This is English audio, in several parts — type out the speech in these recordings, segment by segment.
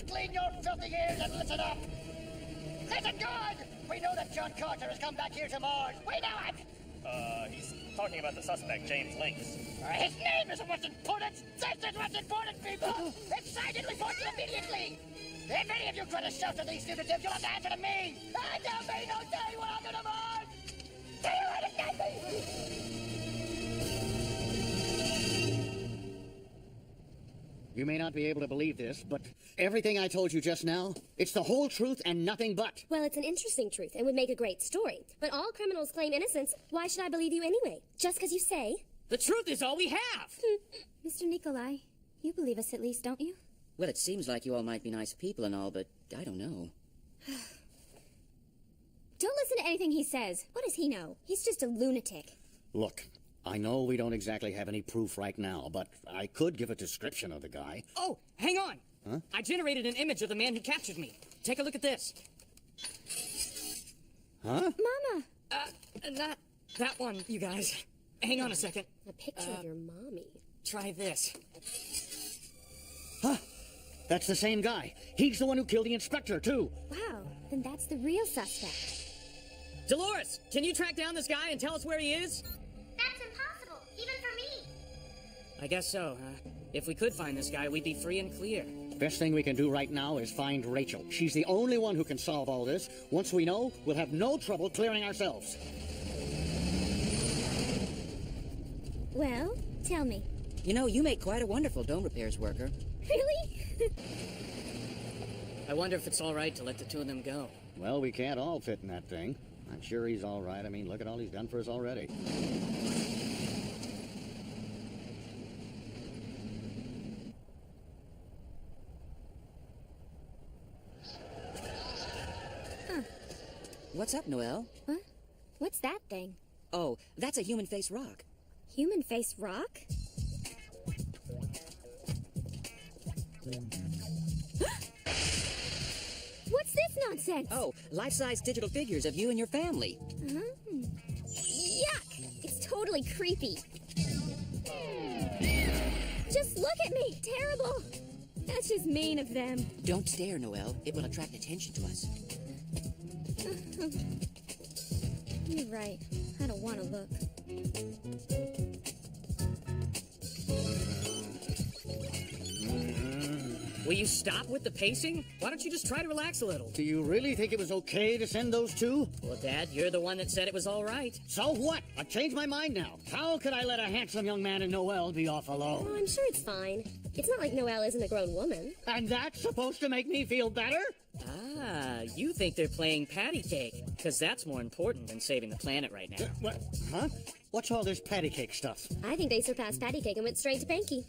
Clean your filthy ears and listen up! Listen good! We know that John Carter has come back here to Mars. We know it! He's talking about the suspect, James Lynx. His name isn't what's important! This is what's important, people! It's signed and reported immediately! If any of you try to shelter these fugitives, you'll have to answer to me! And there'll be no day when I'll do to Mars! Do you understand me? You may not be able to believe this, but everything I told you just now, it's the whole truth and nothing but. Well, it's an interesting truth and would make a great story. But all criminals claim innocence. Why should I believe you anyway? Just because you say? The truth is all we have! Mr. Nikolai, you believe us at least, don't you? Well, it seems like you all might be nice people and all, but I don't know. Don't listen to anything he says. What does he know? He's just a lunatic. Look, I know we don't exactly have any proof right now, but I could give a description of the guy. Oh, hang on! Huh? I generated an image of the man who captured me. Take a look at this. Huh? Mama! Not that one, you guys. Hang on a second. A picture of your mommy. Try this. Huh? That's the same guy. He's the one who killed the inspector, too. Wow, then that's the real suspect. Dolores, can you track down this guy and tell us where he is? That's impossible, even for me. I guess so, huh? If we could find this guy, we'd be free and clear. Best thing we can do right now is find Rachel. She's the only one who can solve all this. Once we know, we'll have no trouble clearing ourselves. Well, tell me. You know, you make quite a wonderful dome repairs worker. Really? I wonder if it's all right to let the two of them go. Well, we can't all fit in that thing. I'm sure he's all right. I mean, look at all he's done for us already. Huh. What's up, Noelle? Huh? What's that thing? Oh, that's a human face rock. Human face rock? What's this nonsense? Oh, life-size digital figures of you and your family. Yuck! It's totally creepy. Just look at me! Terrible! That's just mean of them. Don't stare, Noelle. It will attract attention to us. You're right. I don't want to look. Will you stop with the pacing? Why don't you just try to relax a little? Do you really think it was okay to send those two? Well, Dad, you're the one that said it was all right. So what? I've changed my mind now. How could I let a handsome young man in Noelle be off alone? Oh, I'm sure it's fine. It's not like Noelle isn't a grown woman. And that's supposed to make me feel better? Ah, you think they're playing patty cake, because that's more important than saving the planet right now. What? Huh? What's all this patty cake stuff? I think they surpassed patty cake and went straight to Panky.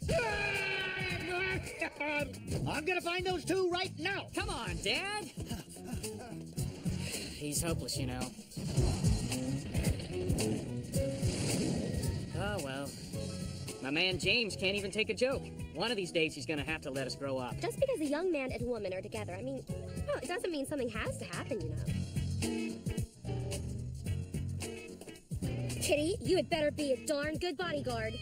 I'm gonna find those two right now. Come on, Dad. He's hopeless, you know. Oh, well. My man James can't even take a joke. One of these days he's gonna have to let us grow up. Just because a young man and woman are together, I mean, well, it doesn't mean something has to happen, you know. Kitty, you had better be a darn good bodyguard.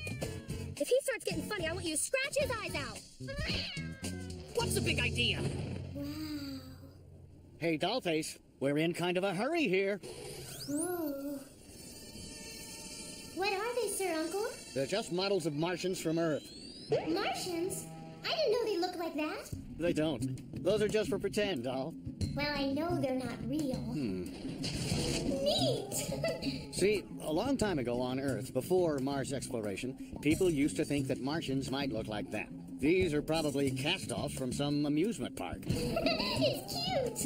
If he starts getting funny, I want you to scratch his eyes out. What's the big idea? Wow. Hey, Dollface, we're in kind of a hurry here. Oh. What are they, Sir Uncle? They're just models of Martians from Earth. Martians? I didn't know they looked like that. They don't. Those are just for pretend, doll. Well, I know they're not real. Neat! See, a long time ago on Earth, before Mars exploration, people used to think that Martians might look like that. These are probably cast-offs from some amusement park. It's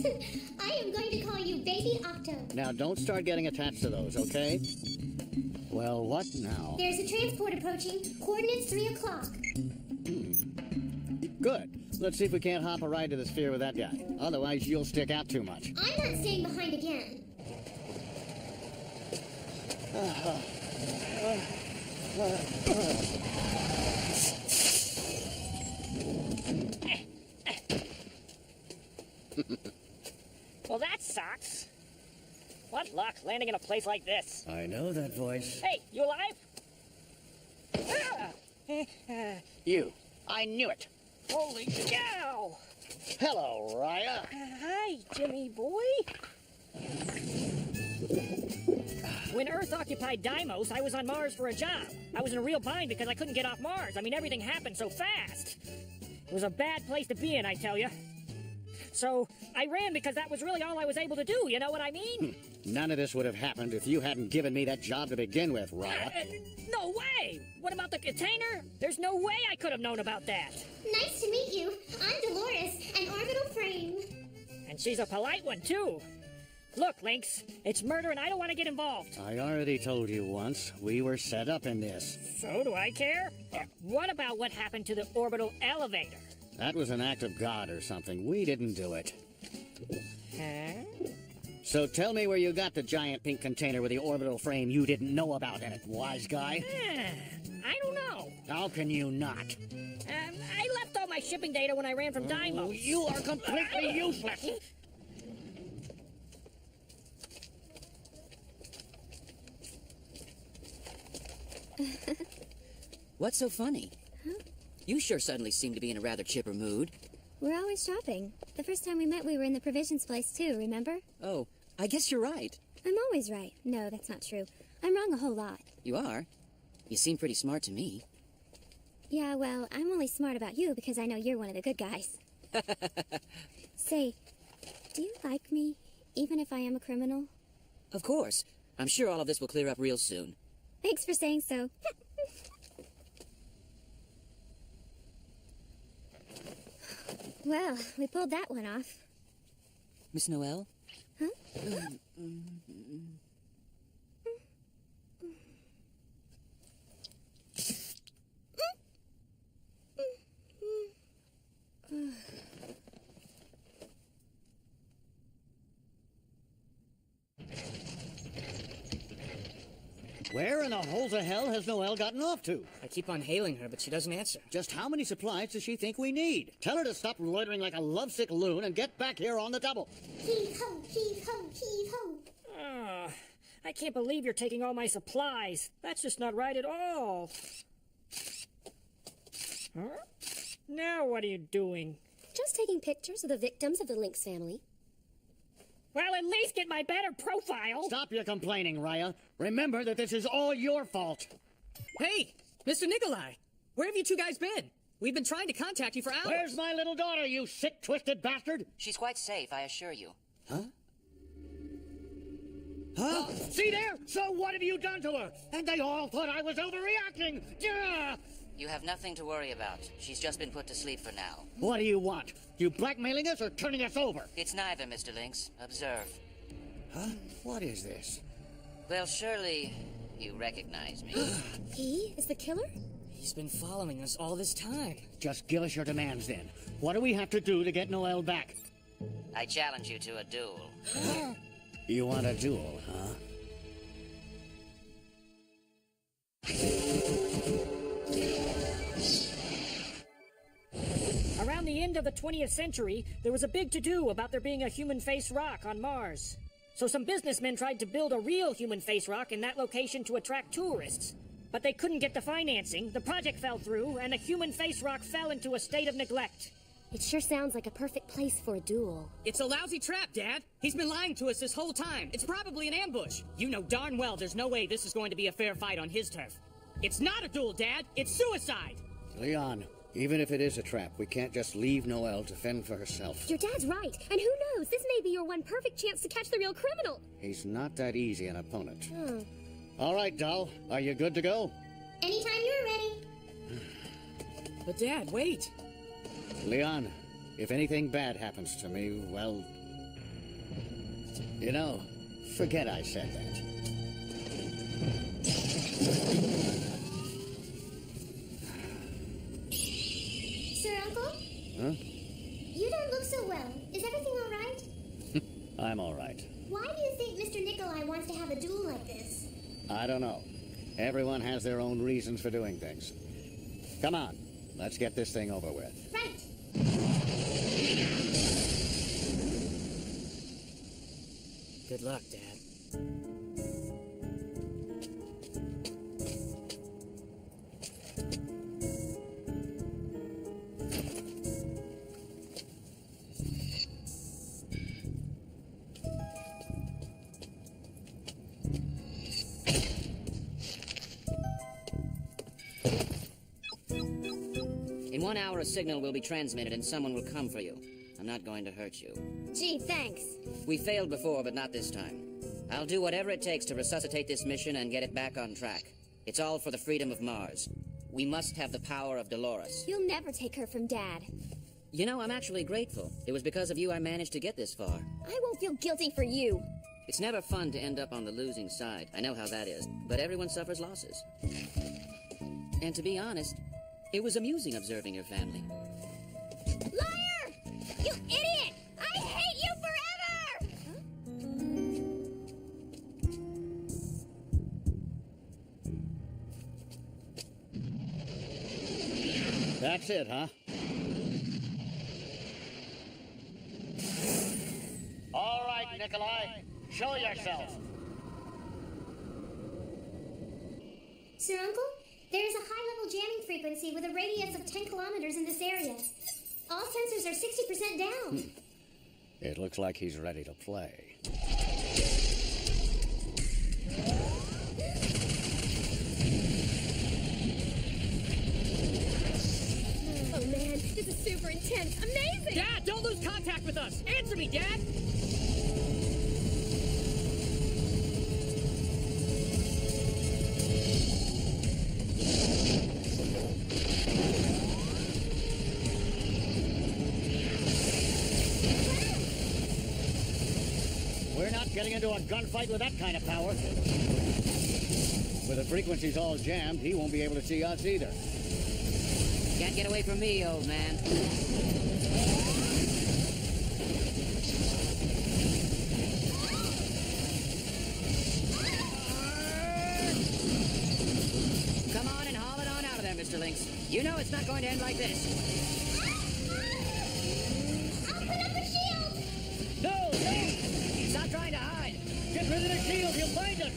cute! I am going to call you Baby Octo. Now, don't start getting attached to those, okay? Well, what now? There's a transport approaching. Coordinates 3 o'clock. Good. Let's see if we can't hop a ride to the sphere with that guy. Otherwise, you'll stick out too much. I'm not staying behind again. Well, that sucks. What luck landing in a place like this. I know that voice. Hey, you alive? You. I knew it. Holy cow! Hello, Raya. Hi, Jimmy boy. When Earth occupied Deimos, I was on Mars for a job. I was in a real bind because I couldn't get off Mars. I mean, everything happened so fast. It was a bad place to be in, I tell you. So I ran because that was really all I was able to do, you know what I mean? None of this would have happened if you hadn't given me that job to begin with, Raya. No way! What about the container? There's no way I could have known about that. Nice to meet you. I'm Dolores, an orbital frame. And she's a polite one, too. Look, Lynx, it's murder and I don't want to get involved. I already told you once, we were set up in this. So do I care? What about what happened to the orbital elevator? That was an act of God or something. We didn't do it. Huh? So tell me where you got the giant pink container with the orbital frame you didn't know about in it, wise guy. I don't know. How can you not? I left all my shipping data when I ran from Deimos. Oh, you are completely useless. What's so funny? You sure suddenly seem to be in a rather chipper mood. We're always shopping. The first time we met, we were in the provisions place, too, remember? Oh, I guess you're right. I'm always right. No, that's not true. I'm wrong a whole lot. You are. You seem pretty smart to me. Yeah, well, I'm only smart about you because I know you're one of the good guys. Say, do you like me, even if I am a criminal? Of course. I'm sure all of this will clear up real soon. Thanks for saying so. Well, we pulled that one off. Miss Noel? Huh? Where in the holes of hell has Noelle gotten off to? I keep on hailing her, but she doesn't answer. Just how many supplies does she think we need? Tell her to stop loitering like a lovesick loon and get back here on the double. Heave ho, heave ho, heave ho. I can't believe you're taking all my supplies. That's just not right at all. Huh? Now what are you doing? Just taking pictures of the victims of the Lynx family. Well, at least get my better profile. Stop your complaining, Raya. Remember that this is all your fault. Hey, Mr. Nikolai, where have you two guys been? We've been trying to contact you for hours. Where's my little daughter, you sick, twisted bastard? She's quite safe, I assure you. Huh? Huh? See there? So what have you done to her? And they all thought I was overreacting. Duh! You have nothing to worry about. She's just been put to sleep for now. What do you want? You blackmailing us or turning us over? It's neither, Mr. Lynx. Observe. Huh? What is this? Well, surely you recognize me. He is the killer? He's been following us all this time. Just give us your demands then. What do we have to do to get Noelle back? I challenge you to a duel. You want a duel, huh? Around the end of the 20th century, there was a big to-do about there being a human face rock on Mars. So some businessmen tried to build a real human face rock in that location to attract tourists. But they couldn't get the financing, the project fell through, and the human face rock fell into a state of neglect. It sure sounds like a perfect place for a duel. It's a lousy trap, Dad. He's been lying to us this whole time. It's probably an ambush. You know darn well there's no way this is going to be a fair fight on his turf. It's not a duel, Dad. It's suicide. Leon, Even if it is a trap, we can't just leave Noelle to fend for herself. Your dad's right. And who knows? This may be your one perfect chance to catch the real criminal. He's not that easy an opponent. All right, doll. Are you good to go? Anytime you're ready. But Dad, wait! Leon, if anything bad happens to me, well... You know, forget I said that. Sir Uncle? Huh? You don't look so well. Is everything all right? I'm all right. Why do you think Mr. Nikolai wants to have a duel like this? I don't know. Everyone has their own reasons for doing things. Come on, let's get this thing over with. Right. Good luck, Dad. In 1 hour, a signal will be transmitted and someone will come for you. I'm not going to hurt you. Gee, thanks. We failed before, but not this time. I'll do whatever it takes to resuscitate this mission and get it back on track. It's all for the freedom of Mars. We must have the power of Dolores. You'll never take her from Dad. You know, I'm actually grateful. It was because of you I managed to get this far. I won't feel guilty for you. It's never fun to end up on the losing side. I know how that is. But everyone suffers losses. And to be honest, it was amusing observing your family. Liar! You idiot! I hate you forever! That's it, huh? All right, Nikolai. Show yourself. Sir Uncle, there is a high-level jamming frequency with a radius of 10 kilometers in this area. All sensors are 60% down. It looks like he's ready to play. Oh man, this is super intense. Amazing! Dad, don't lose contact with us! Answer me, Dad! We're not getting into a gunfight with that kind of power. With the frequencies all jammed, he won't be able to see us either. Can't get away from me, old man. Come on and haul it on out of there, Mr. Lynx. You know it's not going to end like this. I'll put up a shield! No! Stop trying to hide. Get rid of the shield, he'll find us!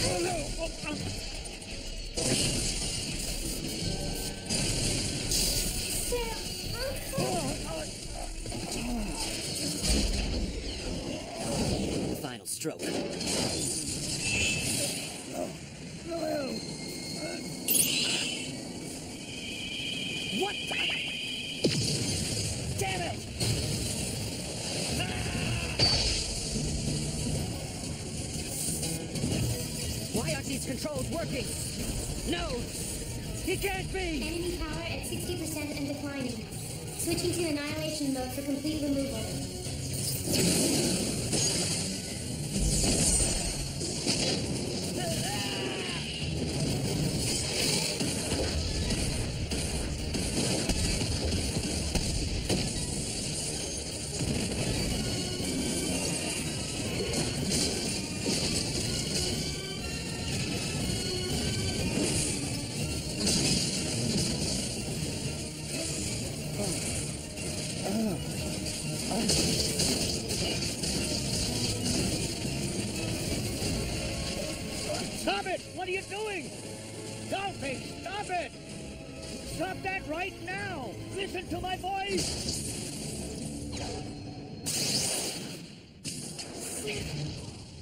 Oh no! Sir Uncle! The final stroke. What the? Damn it! Why aren't these controls working? No! He can't be! Enemy power at 60% and declining. Switching to annihilation mode for complete removal. Stop it! What are you doing? Dolphin, stop it! Stop that right now! Listen to my voice!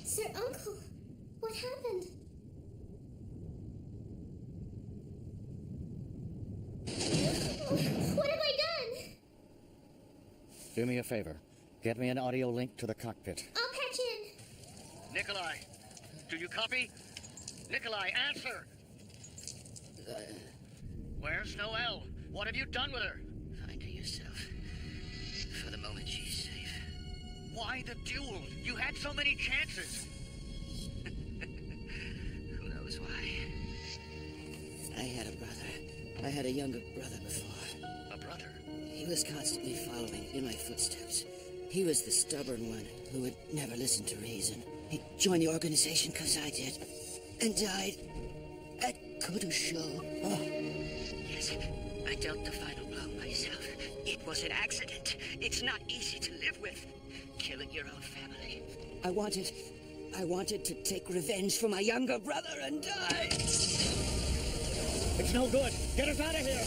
Sir Uncle, what happened? Do me a favor. Get me an audio link to the cockpit. I'll patch in. Nikolai, do you copy? Nikolai, answer! Where's Noelle? What have you done with her? Find her yourself. For the moment, she's safe. Why the duel? You had so many chances. Who knows why? I had a brother. I had a younger brother before. A brother? He was constantly following in my footsteps. He was the stubborn one who would never listen to reason. He joined the organization because I did. And died at Kodosho. Oh. Yes, I dealt the final blow myself. It was an accident. It's not easy to live with. Killing your own family. I wanted to take revenge for my younger brother and die. It's no good. Get us out of here.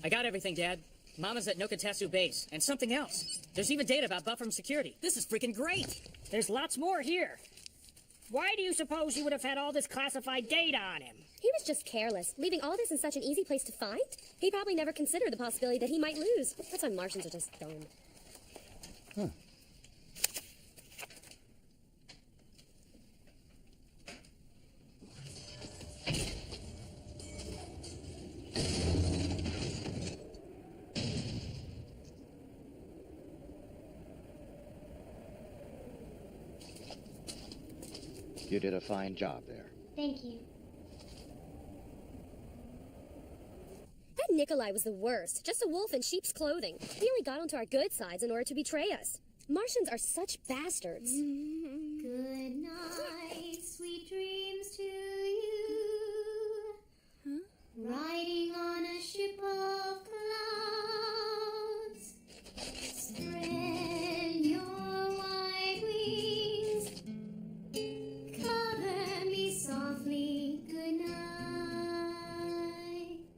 I got everything, Dad. Mama's at Nokotatsu Base, and something else. There's even data about buffer from security. This is freaking great! There's lots more here. Why do you suppose you would have had all this classified data on him? He was just careless, leaving all this in such an easy place to find. He probably never considered the possibility that he might lose. That's why Martians are just dumb. Huh. You did a fine job there. Thank you. That Nikolai was the worst. Just a wolf in sheep's clothing. He only got onto our good sides in order to betray us. Martians are such bastards. Good night, sweet dreams to you. Huh? Riding on a ship of clouds. Spread your white wings. Cover me softly. Good night.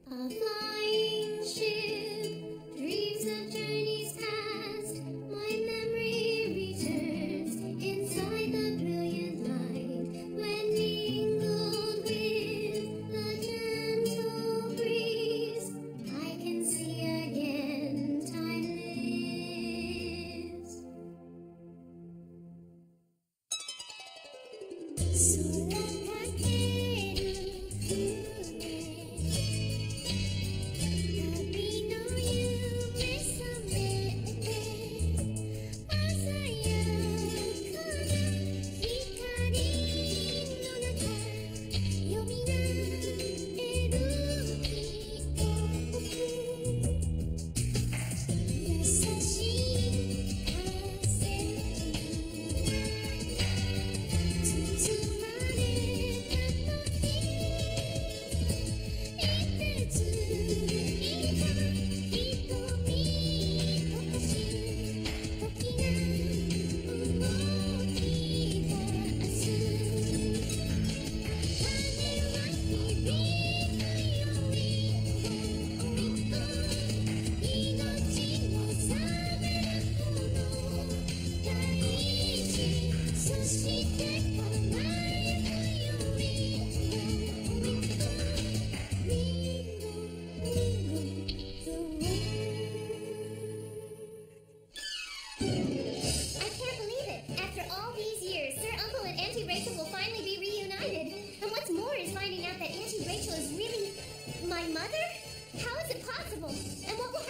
A flying ship, dreams of journeys past. My memory returns inside the brilliant light when mingled with the gentle breeze. I can see again. Time lives. I can't believe it. After all these years, Sir Uncle and Auntie Rachel will finally be reunited. And what's more is finding out that Auntie Rachel is really my mother? How is it possible? And what will